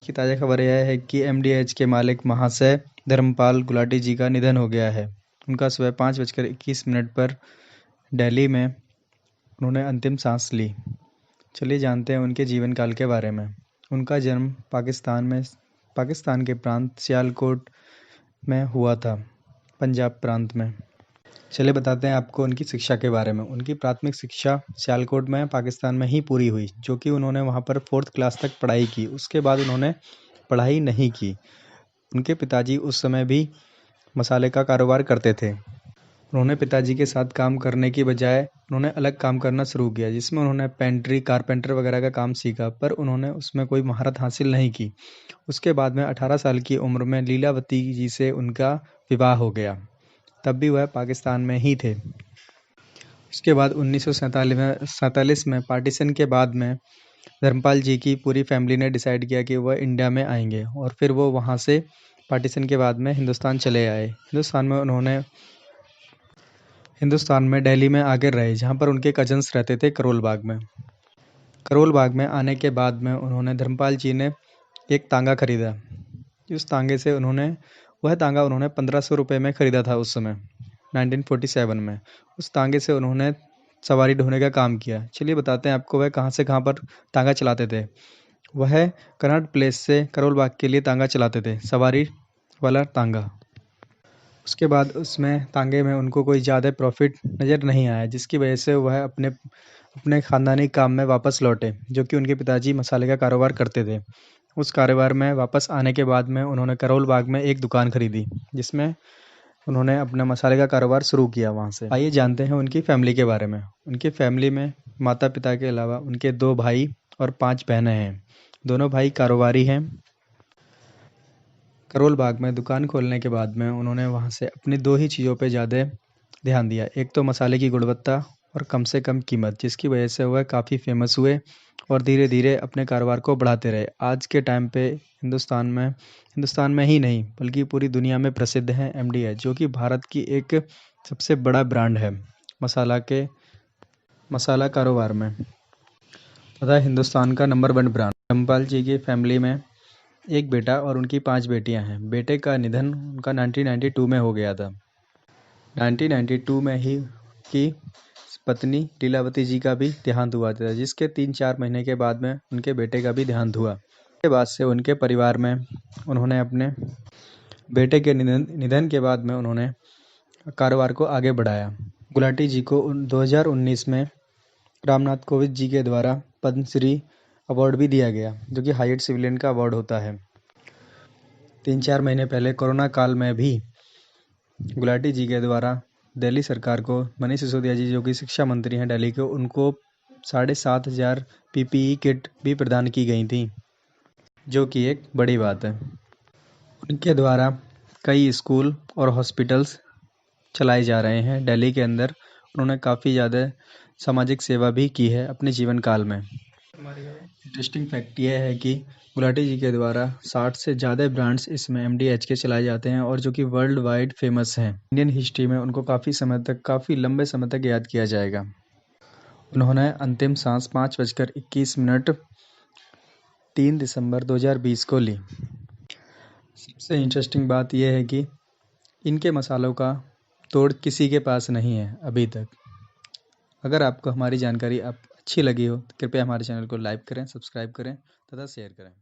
की ताज़ा खबर यह है कि एमडीएच के मालिक महाशय धर्मपाल गुलाटी जी का निधन हो गया है। उनका सुबह 5:21 पर दिल्ली में उन्होंने अंतिम सांस ली। चलिए जानते हैं उनके जीवन काल के बारे में। उनका जन्म पाकिस्तान के प्रांत सियालकोट में हुआ था, पंजाब प्रांत में। चलिए बताते हैं आपको उनकी शिक्षा के बारे में। उनकी प्राथमिक शिक्षा सियालकोट में पाकिस्तान में ही पूरी हुई, जो कि उन्होंने वहाँ पर 4th क्लास तक पढ़ाई की। उसके बाद उन्होंने पढ़ाई नहीं की। उनके पिताजी उस समय भी मसाले का कारोबार करते थे। उन्होंने पिताजी के साथ काम करने की बजाय उन्होंने अलग काम करना शुरू किया, जिसमें उन्होंने पेंट्री, कारपेंटर वगैरह का काम सीखा, पर उन्होंने उसमें कोई महारत हासिल नहीं की। उसके बाद में 18 साल की उम्र में लीलावती जी से उनका विवाह हो गया। तब भी वह पाकिस्तान में ही थे। उसके बाद 1947 में पार्टीशन के बाद में धर्मपाल जी की पूरी फैमिली ने डिसाइड किया कि वह इंडिया में आएंगे, और फिर वो वहाँ से पार्टीशन के बाद में हिंदुस्तान चले आए। हिंदुस्तान में दिल्ली में आकर रहे, जहाँ पर उनके कजन्स रहते थे करोल बाग में। करोल बाग में आने के बाद में धर्मपाल जी ने एक तांगा खरीदा। वह तांगा उन्होंने 1500 रुपये में ख़रीदा था उस समय, 1947 में। उस तांगे से उन्होंने सवारी ढोने का काम किया। चलिए बताते हैं आपको वह कहाँ से कहाँ पर तांगा चलाते थे। वह कनॉट प्लेस से करोल बाग के लिए तांगा चलाते थे, सवारी वाला तांगा। उसके बाद उसमें तांगे में उनको कोई ज़्यादा प्रॉफिट नज़र नहीं आया, जिसकी वजह से वह अपने ख़ानदानी काम में वापस लौटे, जो कि उनके पिताजी मसाले का कारोबार करते थे। उस कारोबार में वापस आने के बाद में उन्होंने करोल बाग में एक दुकान खरीदी, जिसमें उन्होंने अपना मसाले का कारोबार शुरू किया वहाँ से। आइए जानते हैं उनकी फैमिली के बारे में। उनकी फैमिली में माता पिता के अलावा उनके 2 भाई और 5 बहनें हैं। दोनों भाई कारोबारी हैं। करोल बाग में दुकान खोलने के बाद में उन्होंने वहाँ से अपनी 2 ही चीज़ों पे ज़्यादा ध्यान दिया। एक तो मसाले की गुणवत्ता और कम से कम कीमत, जिसकी वजह से वह काफ़ी फेमस हुए और धीरे धीरे अपने कारोबार को बढ़ाते रहे। आज के टाइम पे हिंदुस्तान में ही नहीं बल्कि पूरी दुनिया में प्रसिद्ध है एमडीएच, जो कि भारत की एक सबसे बड़ा ब्रांड है मसाला कारोबार में, तथा हिंदुस्तान का नंबर 1 ब्रांड। धर्मपाल जी की फैमिली में एक बेटा और उनकी 5 बेटियां हैं। बेटे का निधन उनका 1992 में हो गया था। 1992 में ही की पत्नी लीलावती जी का भी देहांत हुआ था, जिसके 3-4 महीने के बाद में उनके बेटे का भी देहांत हुआ। उसके बाद से उनके परिवार में उन्होंने अपने बेटे के निधन के बाद में उन्होंने कारोबार को आगे बढ़ाया। गुलाटी जी को 2019 में रामनाथ कोविंद जी के द्वारा पद्मश्री अवार्ड भी दिया गया, जो कि हाईएस्ट सिविलियन का अवार्ड होता है। 3-4 महीने पहले कोरोना काल में भी गुलाटी जी के द्वारा दिल्ली सरकार को मनीष सिसोदिया जी, जो कि शिक्षा मंत्री हैं दिल्ली के, उनको 7,500 पीपीई किट भी प्रदान की गई थी, जो कि एक बड़ी बात है। उनके द्वारा कई स्कूल और हॉस्पिटल्स चलाए जा रहे हैं दिल्ली के अंदर। उन्होंने काफ़ी ज़्यादा सामाजिक सेवा भी की है अपने जीवन काल में। इंटरेस्टिंग फैक्ट यह है कि गुलाटी जी के द्वारा 60 से ज़्यादा ब्रांड्स इसमें एमडीएच के चलाए जाते हैं, और जो कि वर्ल्ड वाइड फेमस हैं। इंडियन हिस्ट्री में उनको काफ़ी लंबे समय तक याद किया जाएगा। उन्होंने अंतिम सांस 5:21 3 दिसंबर 2020 को ली। सबसे इंटरेस्टिंग बात यह है कि इनके मसालों का तोड़ किसी के पास नहीं है अभी तक। अगर आपको हमारी जानकारी अच्छी लगी हो तो कृपया हमारे चैनल को लाइक करें, सब्सक्राइब करें तथा शेयर करें।